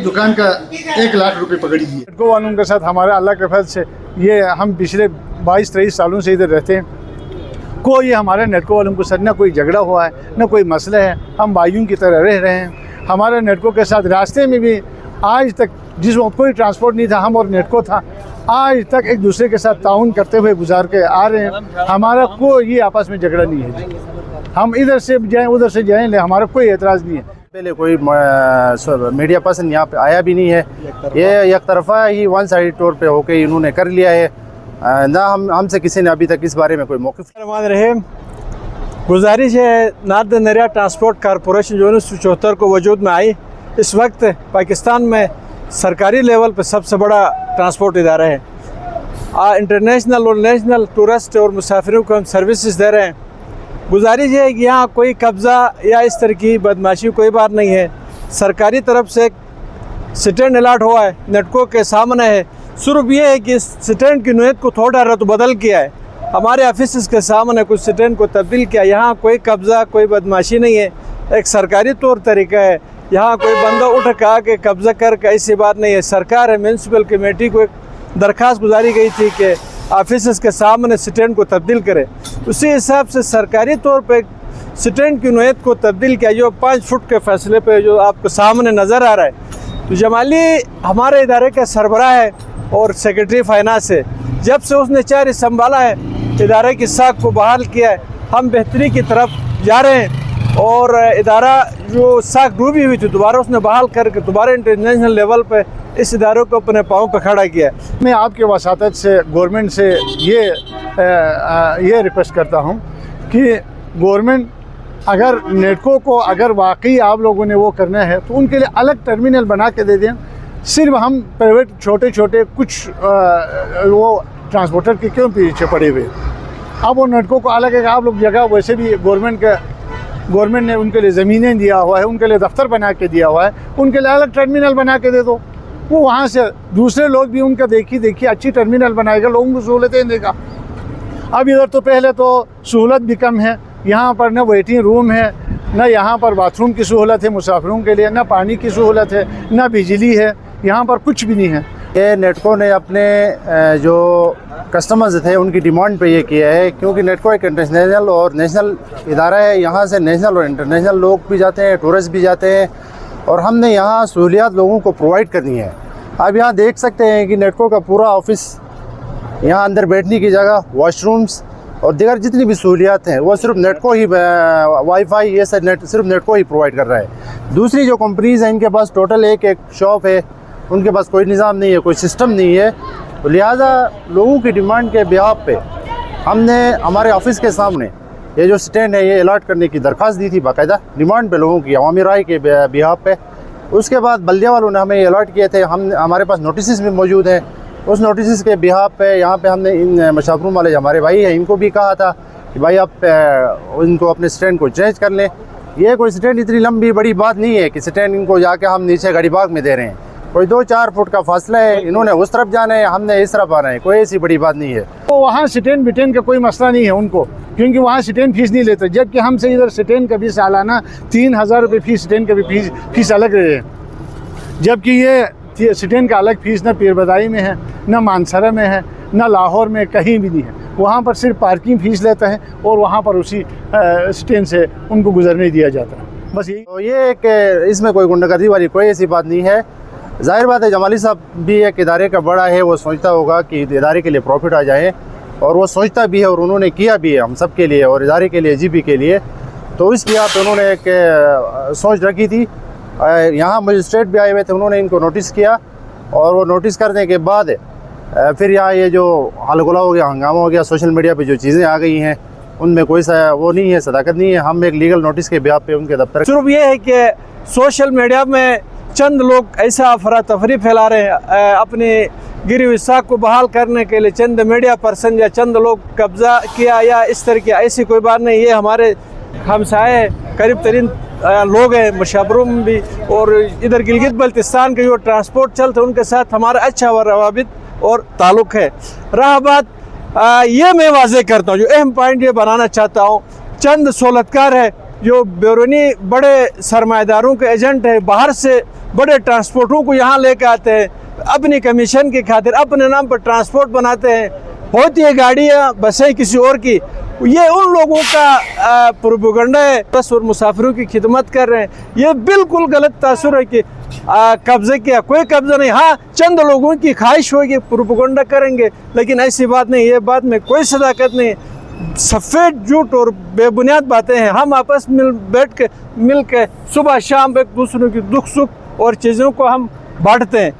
दुकान का 1 लाख रुपए पकड़ी है। नेटको वालों के साथ हमारा अल्लाह के फजल से ये हम पिछले 22-23 सालों से इधर रहते हैं। कोई हमारे नेटको वालों के साथ ना कोई झगड़ा हुआ है, ना कोई मसला है। हम भाइयों की तरह रह रहे हैं। हमारे नेटको के साथ रास्ते में भी आज तक जिस वक्त कोई ट्रांसपोर्ट नहीं था, हम और नेटको था, आज तक एक दूसरे के साथ ताउन करते हुए गुजार के आ रहे हैं। हमारा कोई आपस में झगड़ा नहीं है। हम इधर से जाएँ उधर से जाएँ, हमारा कोई एतराज़ नहीं है। पहले कोई मीडिया पर्सन यहाँ पे आया भी नहीं है। ये एक तरफा ही वन साइड तौर पे होके इन्होंने कर लिया है। ना हमसे किसी ने अभी तक इस बारे में कोई मौक़िफ़। गुजारिश है, नॉर्दर्न एरिया ट्रांसपोर्ट कॉरपोरेशन जो 1974 को वजूद में आई, इस वक्त पाकिस्तान में सरकारी लेवल पर सबसे बड़ा ट्रांसपोर्ट इदारा है। इंटरनेशनल और नेशनल टूरिस्ट और मुसाफिरों को हम सर्विसेज दे रहे हैं। गुजारिश है कि यहाँ कोई कब्ज़ा या इस तरह की बदमाशी कोई बात नहीं है। सरकारी तरफ से स्टैंड अलाट हुआ है, नेटको के सामने है। सिर्फ ये है कि स्टैंड की नोयत को थोड़ा रद्द बदल किया है, हमारे ऑफिस के सामने कुछ स्टैंड को तब्दील किया। यहाँ कोई कब्ज़ा कोई बदमाशी नहीं है, एक सरकारी तौर तरीका है। यहाँ कोई बंदा उठ के आके कब्ज़ा कर ऐसी बात नहीं है। सरकार है, म्यूनसिपल कमेटी को एक दरख्वास्त गुजारी गई थी कि ऑफिस के सामने स्टैंड को तब्दील करे। उसी हिसाब से सरकारी तौर पे स्टैंड की नोयत को तब्दील किया, जो 5 फुट के फैसले पे जो आपको सामने नज़र आ रहा है। तो जमाली हमारे इदारे का सरबराह है और सेक्रेटरी फाइनेंस है। जब से उसने चार्ज संभाला है, इदारे की साख को बहाल किया है, हम बेहतरी की तरफ जा रहे हैं। और इदारा जो साख डूबी हुई थी, दोबारा उसने बहाल करके दोबारा इंटरनेशनल लेवल पे इस इदारों को अपने पाँव पर खड़ा किया है। मैं आपके वसातत से गवर्नमेंट से ये रिक्वेस्ट करता हूँ कि गवर्नमेंट अगर नेटको को अगर वाकई आप लोगों ने वो करना है तो उनके लिए अलग टर्मिनल बना के दे दें। सिर्फ हम प्राइवेट छोटे छोटे कुछ वो ट्रांसपोर्टर के क्यों पीछे पड़े हुए। अब वो नेटको को अलग है। आप लोग जगह वैसे भी गवर्नमेंट ने उनके लिए ज़मीनें दिया हुआ है, उनके लिए दफ्तर बना के दिया हुआ है, उनके लिए अलग टर्मिनल बना के दे दो। वो वहाँ से दूसरे लोग भी उनका देखिए अच्छी टर्मिनल बनाएगा, लोगों को सहूलतें देगा। अब इधर तो पहले तो सहूलत भी कम है, यहाँ पर न वेटिंग रूम है, न यहाँ पर बाथरूम की सहूलत है मुसाफिरों के लिए, न पानी की सहूलत है, न बिजली है, यहाँ पर कुछ भी नहीं है। ये नेटको ने अपने जो कस्टमर्स थे उनकी डिमांड पे ये किया है, क्योंकि नेटको एक इंटरनेशनल और नेशनल इदारा है। यहाँ से नेशनल और इंटरनेशनल लोग भी जाते हैं, टूरिस्ट भी जाते हैं, और हमने यहाँ सहूलियात लोगों को प्रोवाइड करनी है। आप यहाँ देख सकते हैं कि नेटको का पूरा ऑफिस, यहाँ अंदर बैठने की जगह, वॉशरूम्स और दीगर जितनी भी सहूलियात हैं वो सिर्फ नेटको ही, वाईफाई ये सब सिर्फ नेटको ही प्रोवाइड कर रहा है। दूसरी जो कंपनीज़ हैं इनके पास टोटल एक शॉप है, उनके पास कोई निज़ाम नहीं है, कोई सिस्टम नहीं है। तो लिहाजा लोगों की डिमांड के बिहाफ पे हमने हमारे ऑफिस के सामने ये जो स्टैंड है ये अलाट करने की दरख्वास्त दी थी, बाकायदा डिमांड पे लोगों की अवामी राय के बिहाफ पे। उसके बाद बल्दिया वालों ने हमें ये अलर्ट किए थे, हमारे पास नोटिस भी मौजूद हैं। उस नोटिस के बिहाफ पे यहाँ पे हमने इन मशाफरूम वाले हमारे भाई हैं इनको भी कहा था कि भाई आप इनको अपने स्टैंड को चेंज कर लें। ये कोई स्टैंड इतनी लंबी बड़ी बात नहीं है कि स्टैंड इनको जाके हम नीचे गाड़ी बाग में दे रहे हैं। कोई 2-4 फुट का फासला है, इन्होंने उस तरफ जाना है, हमने इस तरफ आना है, कोई ऐसी बड़ी बात नहीं है। तो वहाँ स्टैंड बिटेन का कोई मसला नहीं है उनको, क्योंकि वहाँ स्टैंड फीस नहीं लेते, जबकि हमसे इधर स्टैंड का भी सालाना 3000 रुपये फीस, स्टैंड का भी फीस अलग रहे हैं। जबकि ये स्टैंड का अलग फीस न पीरबदाई में है, न मानसरा में है, न लाहौर में, कहीं भी नहीं है। वहाँ पर सिर्फ पार्किंग फ़ीस लेता है और वहाँ पर उसी स्टैंड से उनको गुजरने दिया जाता है, बस यही। तो ये एक इसमें कोई गुंडागर्दी वाली कोई ऐसी बात नहीं है। जाहिर बात है जमाली साहब भी एक इदारे का बड़ा है, वो सोचता होगा कि इदारे के लिए प्रॉफिट आ जाए, और वो सोचता भी है और उन्होंने किया भी है हम सब के लिए और इदारे के लिए, जीबी के लिए। तो इस बिहार पर उन्होंने एक सोच रखी थी। यहाँ मजिस्ट्रेट भी आए हुए थे, उन्होंने इनको नोटिस किया, और वो नोटिस करने के बाद फिर यहाँ ये जो हलगुला हो गया, हंगामा हो गया, सोशल मीडिया पे जो चीज़ें आ गई हैं उनमें कोई सा वो नहीं है, सदाकत नहीं है। हम एक लीगल नोटिस के बिहाफ पे उनके दफ्तर। सिर्फ ये है कि सोशल मीडिया में चंद लोग ऐसा अफरा तफरी फैला रहे हैं, अपनी गिरी हुई साख को बहाल करने के लिए चंद मीडिया पर्सन या चंद लोग कब्जा किया या इस तरह की, ऐसी कोई बात नहीं। ये हमारे हमसाए करीब तरीन लोग हैं, मुशाफरूम भी, और इधर गिलगित बल्तिस्तान के जो ट्रांसपोर्ट चलते हैं उनके साथ हमारा अच्छा रवाबित और ताल्लुक़ है। रहा बात ये मैं वाज़ेह करता हूँ, जो अहम पॉइंट ये बनाना चाहता हूँ, चंद सहूलतकार है जो बैरूनी बड़े सरमाएदारों के एजेंट है, बाहर से बड़े ट्रांसपोर्टरों को यहाँ लेकर आते हैं, अपनी कमीशन की खातिर अपने नाम पर ट्रांसपोर्ट बनाते हैं, होती है गाड़ियाँ बसें किसी और की। ये उन लोगों का प्रोपेगेंडा है, बस और मुसाफिरों की खिदमत कर रहे हैं। ये बिल्कुल गलत तासुर है कि कब्जे किया, कोई कब्जा नहीं। हाँ, चंद लोगों की ख्वाहिश होगी प्रोपेगेंडा करेंगे, लेकिन ऐसी बात नहीं, ये बात में कोई सदाकत नहीं, सफ़ेद झूठ और बेबुनियाद बातें हैं। हम आपस में बैठ के मिल के सुबह शाम एक दूसरों की दुख सुख और चीज़ों को हम बांटते हैं।